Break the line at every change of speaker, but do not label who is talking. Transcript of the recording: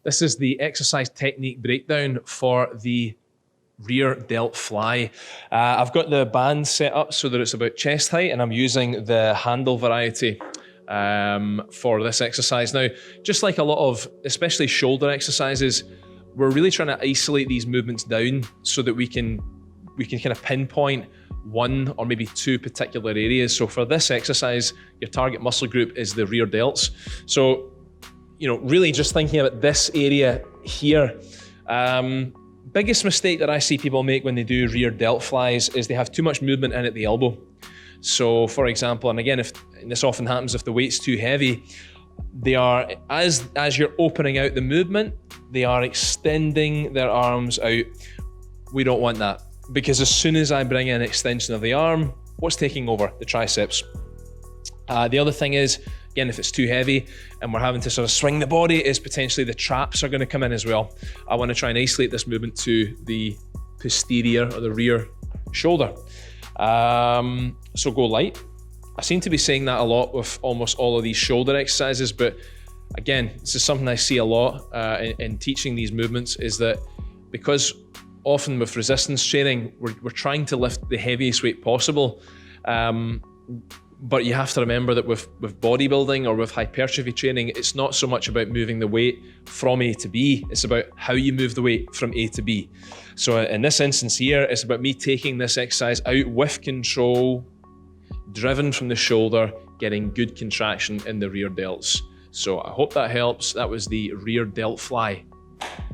This is the exercise technique breakdown for the rear delt fly. I've got the band set up so that it's about chest height, and I'm using the handle variety for this exercise. Now, just like a lot of, especially shoulder exercises, we're really trying to isolate these movements down so that we can kind of pinpoint one or maybe two particular areas. So for this exercise, your target muscle group is the rear delts. So, really just thinking about this area here. Biggest mistake that I see people make when they do rear delt flies is they have too much movement in at the elbow. So for example, and again, and this often happens if the weight's too heavy, they are, as you're opening out the movement, they are extending their arms out. We don't want that, because as soon as I bring in extension of the arm, what's taking over? The triceps. The other thing is, again, if it's too heavy and we're having to sort of swing the body, is potentially the traps are going to come in as well. I want to try and isolate this movement to the posterior or the rear shoulder. So go light. I seem to be saying that a lot with almost all of these shoulder exercises, but again, this is something I see a lot in teaching these movements, is that because often with resistance training, we're trying to lift the heaviest weight possible. But you have to remember that with bodybuilding or with hypertrophy training, it's not so much about moving the weight from A to B, it's about how you move the weight from A to B. So in this instance here, it's about me taking this exercise out with control, driven from the shoulder, getting good contraction in the rear delts. So I hope that helps. That was the rear delt fly.